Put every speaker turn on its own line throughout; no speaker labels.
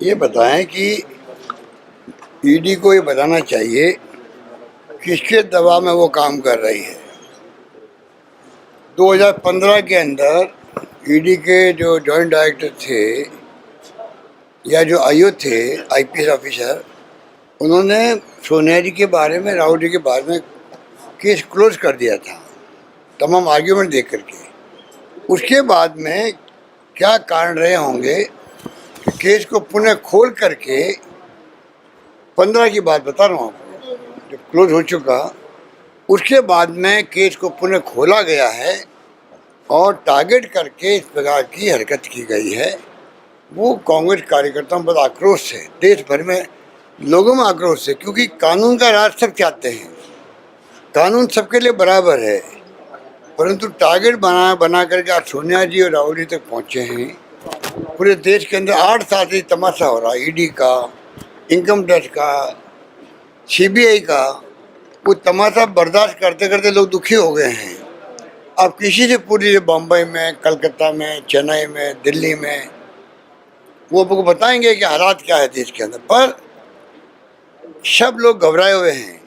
ये बताएं कि ईडी को ये बताना चाहिए किसके दबाव में वो काम कर रही है। 2015 के अंदर ईडी के जो जॉइंट डायरेक्टर थे या जो आईओ थे, आईपीएस ऑफिसर, उन्होंने सोनिया जी के बारे में, राहुल जी के बारे में केस क्लोज कर दिया था तमाम आर्ग्यूमेंट देख करके। उसके बाद में क्या कारण रहे होंगे कि केस को पुनः खोल करके 15 की बात बता रहा हूँ आपको, जब क्लोज हो चुका उसके बाद में केस को पुनः खोला गया है और टारगेट करके इस प्रकार की हरकत की गई है। वो कांग्रेस कार्यकर्ताओं पर आक्रोश है, देश भर में लोगों में आक्रोश है, क्योंकि कानून का राज सब चाहते हैं, कानून सबके लिए बराबर है, परंतु टारगेट बना करके आज सोनिया जी और राहुल जी तक पहुँचे हैं। पूरे देश के अंदर 8 साल से तमाशा हो रहा है, ईडी का, इनकम टैक्स का, सीबीआई का। वो तमाशा बर्दाश्त करते करते लोग दुखी हो गए हैं। अब किसी से पूरी बम्बई में, कलकत्ता में, चेन्नई में, दिल्ली में, वो आपको बताएंगे कि हालात क्या है देश के अंदर, पर सब लोग घबराए हुए हैं।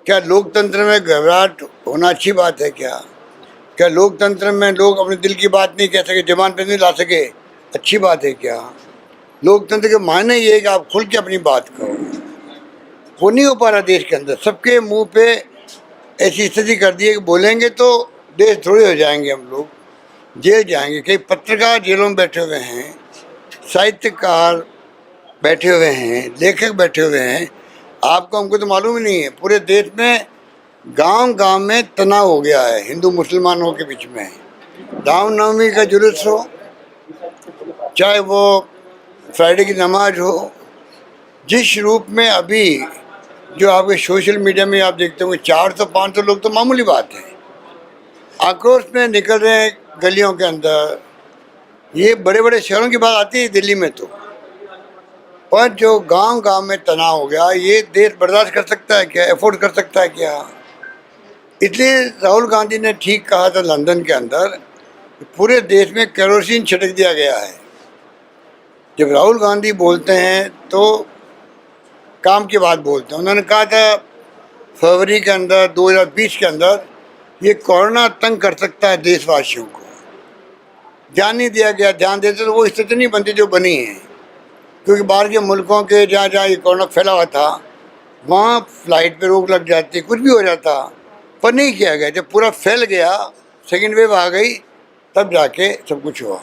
क्या लोकतंत्र में घबराहट होना अच्छी बात है? क्या लोकतंत्र में लोग अपने दिल की बात नहीं कह सके, जबान पे नहीं ला सके, अच्छी बात है क्या? लोकतंत्र के मायने ये है कि आप खुल के अपनी बात करो। वो नहीं हो पा रहा देश के अंदर। सबके मुंह पे ऐसी स्थिति कर दी है कि बोलेंगे तो देश थोड़े हो जाएंगे, हम लोग जेल जाएंगे। कई पत्रकार जेलों में बैठे हुए हैं, साहित्यकार बैठे हुए हैं, लेखक बैठे हुए हैं। आपको हमको तो मालूम ही नहीं है। पूरे देश में गांव गांव में तनाव हो गया है हिंदू मुसलमानों के बीच में। रामनवमी का जुलूस हो, चाहे वो फ्राइडे की नमाज हो, जिस रूप में अभी जो आपके सोशल मीडिया में आप देखते होंगे 400-500 लोग तो मामूली बात है, आक्रोश में निकल रहे हैं गलियों के अंदर। ये बड़े बड़े शहरों की बात आती है दिल्ली में तो, पर जो गांव गांव में तनाव हो गया, ये देश बर्दाश्त कर सकता है क्या? अफोर्ड कर सकता है क्या? इसलिए राहुल गांधी ने ठीक कहा था लंदन के अंदर, पूरे देश में केरोसिन छिड़क दिया गया है। जब राहुल गांधी बोलते हैं तो काम की बात बोलते हैं। उन्होंने कहा था फरवरी के अंदर 2020 के अंदर ये कोरोना तंग कर सकता है देशवासियों को, ध्यान नहीं दिया गया। ध्यान देते तो वो स्थिति नहीं बनती जो बनी है, क्योंकि बाहर के मुल्कों के जहाँ जहाँ ये कोरोना फैला हुआ था वहाँ फ्लाइट पे रोक लग जाती, कुछ भी हो जाता, पर नहीं किया गया। जब पूरा फैल गया, सेकेंड वेव आ गई, तब जाके सब कुछ हुआ।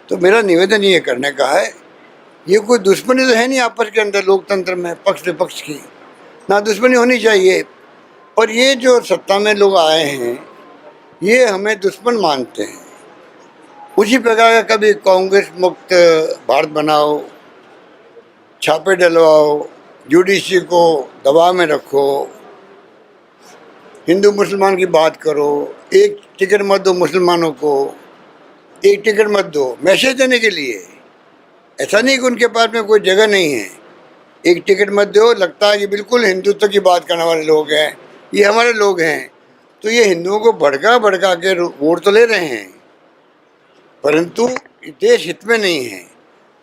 तो मेरा निवेदन ये करने का है, ये कोई दुश्मनी तो है नहीं आपस के अंदर, लोकतंत्र में पक्ष विपक्ष की ना दुश्मनी होनी चाहिए, पर ये जो सत्ता में लोग आए हैं ये हमें दुश्मन मानते हैं। उसी प्रकार का कभी कांग्रेस मुक्त भारत बनाओ, छापे डलवाओ, जुडिशरी को दबाव में रखो, हिंदू मुसलमान की बात करो, एक टिकट मत दो मुसलमानों को, एक टिकट मत दो मैसेज देने के लिए। ऐसा नहीं कि उनके पास में कोई जगह नहीं है, एक टिकट मत दो। लगता है कि बिल्कुल हिंदुत्व की बात करने वाले लोग हैं, ये हमारे लोग हैं, तो ये हिंदुओं को भड़का भड़का के वोट तो ले रहे हैं, परंतु देश हित में नहीं है।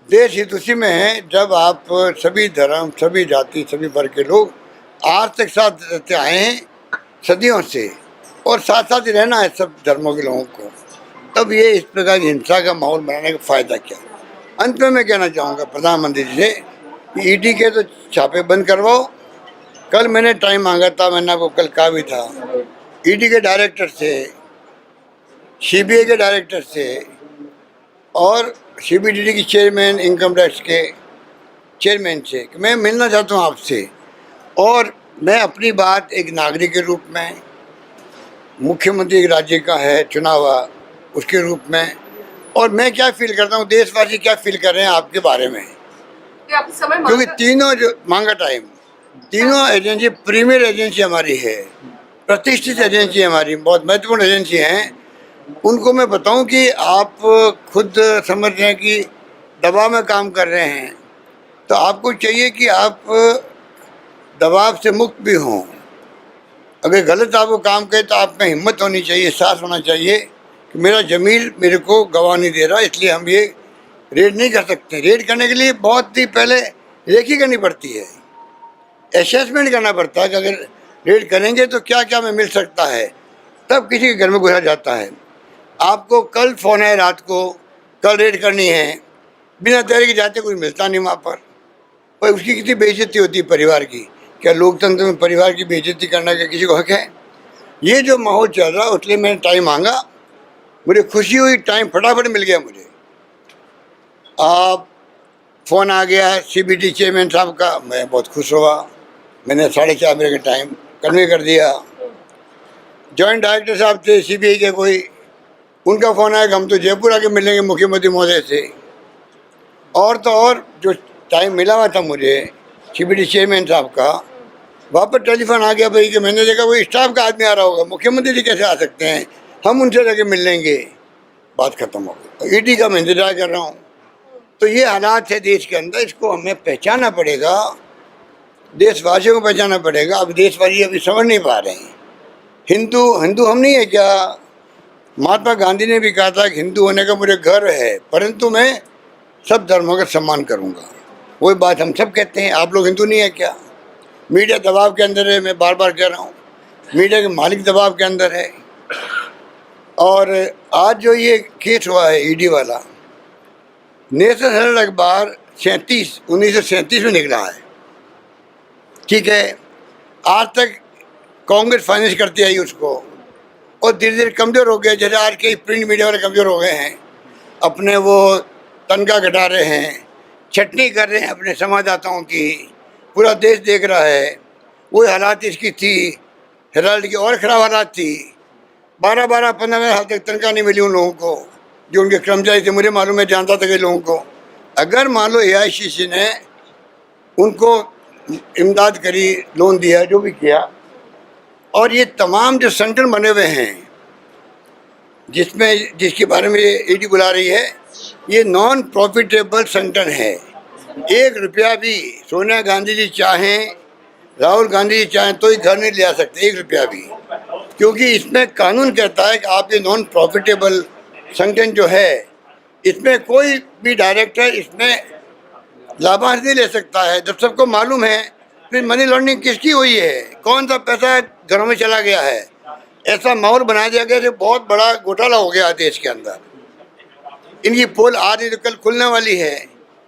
देश हित उसी में है जब आप सभी धर्म, सभी जाति, सभी वर्ग के लोग आज तक साथ रहते आए हैं सदियों से, और साथ साथ ही रहना है सब धर्मों के लोगों को। तब ये इस प्रकार की हिंसा का माहौल बनाने का फ़ायदा क्या? अंत में मैं कहना चाहूँगा प्रधानमंत्री जी से कि ईडी के तो छापे बंद करवाओ। कल मैंने टाइम मांगा था, मैंने आपको कल कहा भी था, ईडी के डायरेक्टर से, सीबीआई के डायरेक्टर से और सीबीडीटी की चेयरमैन, इनकम टैक्स के चेयरमैन से कि मैं मिलना चाहता हूँ आपसे। और मैं अपनी बात एक नागरिक के रूप में, मुख्यमंत्री एक राज्य का है चुना हुआ उसके रूप में, और मैं क्या फील करता हूँ, देशवासी क्या फील कर रहे हैं आपके बारे में, क्योंकि तीनों जो मांगा टाइम, तीनों एजेंसी प्रीमियर एजेंसी हमारी है, प्रतिष्ठित एजेंसी हमारी, बहुत महत्वपूर्ण एजेंसी हैं। उनको मैं बताऊं कि आप खुद समझ रहे हैं कि दबाव में काम कर रहे हैं, तो आपको चाहिए कि आप दबाव से मुक्त भी हों। अगर गलत आपको काम करे तो आप में हिम्मत होनी चाहिए, साहस होना चाहिए कि मेरा ज़मीर मेरे को गवाह नहीं दे रहा, इसलिए हम ये रेड नहीं कर सकते। रेड करने के लिए बहुत ही पहले रेकी करनी पड़ती है, असेसमेंट करना पड़ता है कि अगर रेड करेंगे तो क्या क्या हमें मिल सकता है, तब किसी के घर में घुसा जाता है। आपको कल फ़ोन है रात को, कल रेड करनी है, बिना तैयारी के जाते कोई मिलता नहीं वहाँ पर उसकी कितनी बेइज्जती होती है परिवार की। क्या लोकतंत्र में परिवार की बेइज्जती करना का किसी को हक है? ये जो माहौल चल रहा है, उसलिए मैंने टाइम मांगा, मुझे खुशी हुई, टाइम फटाफट मिल गया मुझे। आप फ़ोन आ गया CBD चेयरमैन साहब का, मैं बहुत खुश हुआ। मैंने 4:30 बजे का टाइम कन्वे कर दिया। जॉइंट डायरेक्टर साहब थे CBI के कोई, उनका फ़ोन आया कि हम तो जयपुर आके मिलेंगे मुख्यमंत्री महोदय से। और तो और जो टाइम मिला हुआ था मुझे CBD चेयरमैन साहब का, वापस टेलीफोन आ गया भाई कि मैंने देखा कोई स्टाफ का आदमी आ रहा होगा, मुख्यमंत्री जी कैसे आ सकते हैं, हम उनसे जाके मिल लेंगे। बात ख़त्म हो गई। ED का मैं इंतजार कर रहा हूँ। तो ये हालात है देश के अंदर, इसको हमें पहचानना पड़ेगा, देशवासियों को पहचानना पड़ेगा। अब देशवासी अभी समझ नहीं पा रहे हैं। हिंदू हम नहीं है क्या? महात्मा गांधी ने भी कहा था कि हिंदू होने का मुझे गर्व है, परंतु मैं सब धर्मों का सम्मान करूँगा। वही बात हम सब कहते हैं। आप लोग हिंदू नहीं है क्या? मीडिया दबाव के अंदर है, मैं बार बार कह रहा हूँ, मीडिया के मालिक दबाव के अंदर है। और आज जो ये केस हुआ है ED वाला, नेशनल हेराल्ड अखबार 1937 में निकला है, ठीक है। आज तक कांग्रेस फाइनेंस करती आई उसको, और धीरे धीरे कमज़ोर हो गए। जैसे आज के प्रिंट मीडिया वाले कमज़ोर हो गए हैं, अपने वो तनख्वाह घटा रहे हैं, छटनी कर रहे हैं अपने संवाददाताओं की, पूरा देश देख रहा है। वही हालात इसकी थी, हेराल्ड की और ख़राब हालात थी। 12-12, 15 साल तक तनख्वाह नहीं मिली उन लोगों को जो उनके कर्मचारी थे। मुझे मालूम है, जानता था कई लोगों को। अगर मान लो AICC ने उनको इमदाद करी, लोन दिया, जो भी किया, और ये तमाम जो संगठन बने हुए हैं जिसके बारे में ये ED बुला रही है, ये नॉन प्रॉफिटेबल संगठन है। 1 रुपया भी सोनिया गांधी जी चाहें, राहुल गांधी जी चाहें तो ही घर नहीं ले आ सकते, 1 रुपया भी, क्योंकि इसमें कानून कहता है कि आप ये नॉन प्रॉफिटेबल संगठन जो है, इसमें कोई भी डायरेक्टर इसमें लाभांश नहीं ले सकता है। जब सबको मालूम है, फिर मनी लॉन्ड्रिंग किसकी हुई है, कौन सा पैसा घरों में चला गया है, ऐसा माहौल बना दिया गया कि बहुत बड़ा घोटाला हो गया देश के अंदर। इनकी पोल आज नहीं तो कल खुलने वाली है।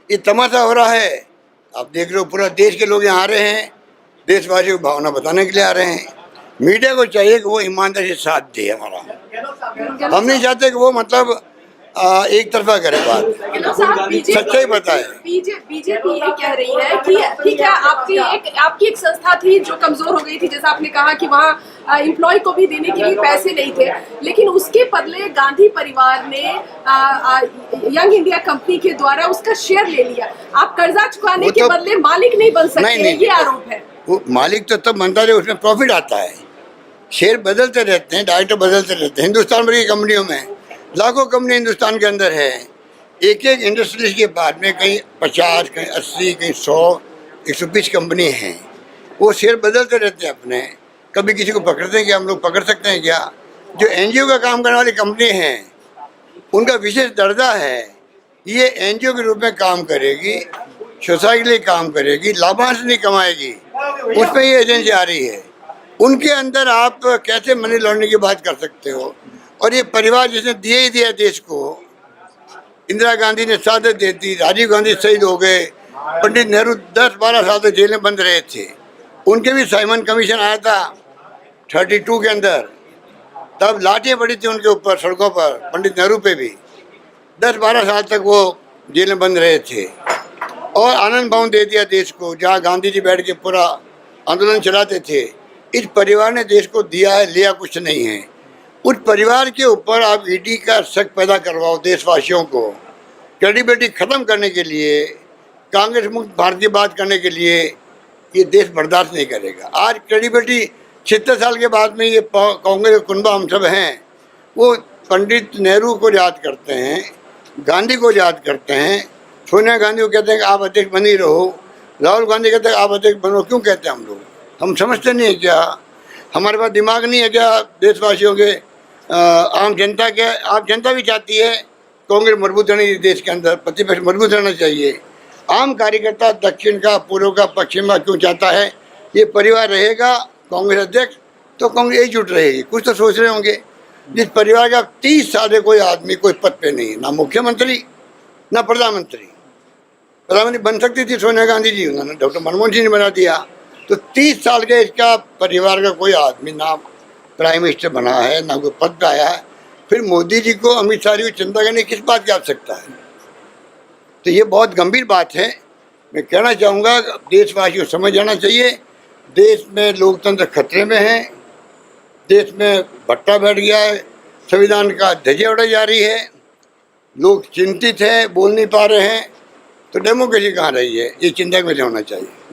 ये तमाशा हो रहा है, आप देख रहे हो, पूरा देश के लोग यहाँ आ रहे हैं, देशवासियों को भावना बताने के लिए आ रहे हैं। मीडिया को चाहिए कि वो ईमानदारी से साथ दे हमारा। हम नहीं चाहते कि वो मतलब एक तरफा करे बात, सच्चाई बताए।
बीजेपी ये कह रही है कि ठीक है, आपकी एक संस्था थी जो कमजोर हो गई थी, जैसा आपने कहा कि वहाँ एम्प्लॉय को भी देने के लिए पैसे नहीं थे, लेकिन उसके बदले गांधी परिवार ने यंग इंडिया कंपनी के द्वारा उसका शेयर ले लिया। आप कर्जा चुकाने के बदले मालिक नहीं बन सकते, ये आरोप है।
वो मालिक तो तब बनता है उसमें प्रॉफिट आता है। शेयर बदलते रहते हैं, डायरेक्टर बदलते रहते हैं। हिंदुस्तान भर की कंपनियों में लाखों कंपनी हिंदुस्तान के अंदर है। एक एक इंडस्ट्रीज के बाद में कहीं 50, कहीं 80, कहीं 100, 120 कंपनी हैं। वो शेयर बदलते रहते हैं अपने। कभी किसी को पकड़ते हैं क्या? हम लोग पकड़ सकते हैं क्या? जो NGO का काम करने वाली कंपनी हैं, उनका विशेष दर्जा है। ये NGO के रूप में काम करेगी, सोसाइटी के लिए काम करेगी, लाभांश नहीं कमाएगी, उसमें ये एजेंसी आ रही है। उनके अंदर आप कैसे मनी लॉन्ड्रिंग की बात कर सकते हो? और ये परिवार जिसने दिए ही दिया देश को, इंदिरा गांधी ने शहादत दे दी, राजीव गांधी शहीद हो गए, पंडित नेहरू 10-12 साल तक जेल में बंद रहे थे। उनके भी साइमन कमीशन आया था 32 के अंदर, तब लाठियाँ पड़ी थी उनके ऊपर सड़कों पर, पंडित नेहरू पे भी 10-12 साल तक वो जेल में बंद रहे थे। और आनंद भवन दे दिया देश को, जहाँ गांधी जी बैठ के पूरा आंदोलन चलाते थे। इस परिवार ने देश को दिया है, लिया कुछ नहीं है। उस परिवार के ऊपर आप ED का शक पैदा करवाओ देशवासियों को, क्रेडिबिलिटी ख़त्म करने के लिए, कांग्रेस मुक्त भारत की बात करने के लिए, ये देश बर्दाश्त नहीं करेगा। आज क्रेडिबिलिटी 76 साल के बाद में ये कांग्रेस के कुनबा हम सब हैं, वो पंडित नेहरू को याद करते हैं, गांधी को याद करते हैं, सोनिया गांधी को कहते हैं कि आप अध्यक्ष बनी रहो, राहुल गांधी कहते हैं आप अध्यक्ष बनो। क्यों कहते हैं हम लोग? हम समझते नहीं है क्या? हमारे पास दिमाग नहीं है क्या? देशवासियों के, आम जनता के, आप जनता भी चाहती है कांग्रेस मजबूत रहनी चाहिए, देश के अंदर प्रतिपक्ष मजबूत रहना चाहिए। आम कार्यकर्ता दक्षिण का, पूर्व का, पश्चिम का क्यों चाहता है? ये परिवार रहेगा कांग्रेस अध्यक्ष तो कांग्रेस एकजुट रहेगी। कुछ तो सोच रहे होंगे। जिस परिवार का 30 साल से कोई आदमी कोई पद पे नहीं, ना मुख्यमंत्री ना प्रधानमंत्री। प्रधानमंत्री बन सकती थी सोनिया गांधी जी, उन्होंने डॉक्टर मनमोहन सिंह ने बना दिया। तो 30 साल के इसका परिवार का कोई आदमी ना प्राइम मिनिस्टर बना है, ना कोई पद पे आया है। फिर मोदी जी को, अमित शाह जी को चिंता करने किस बात की आवश्यकता है? तो ये बहुत गंभीर बात है। मैं कहना चाहूँगा देशवासियों को समझ जाना चाहिए, देश में लोकतंत्र खतरे में है, देश में भट्टा बैठ गया है, संविधान का ध्वजा उड़ाई जा रही है, लोग चिंतित हैं, बोल नहीं पा रहे हैं। तो डेमोक्रेसी कहाँ रही है? ये चिंता में होना चाहिए।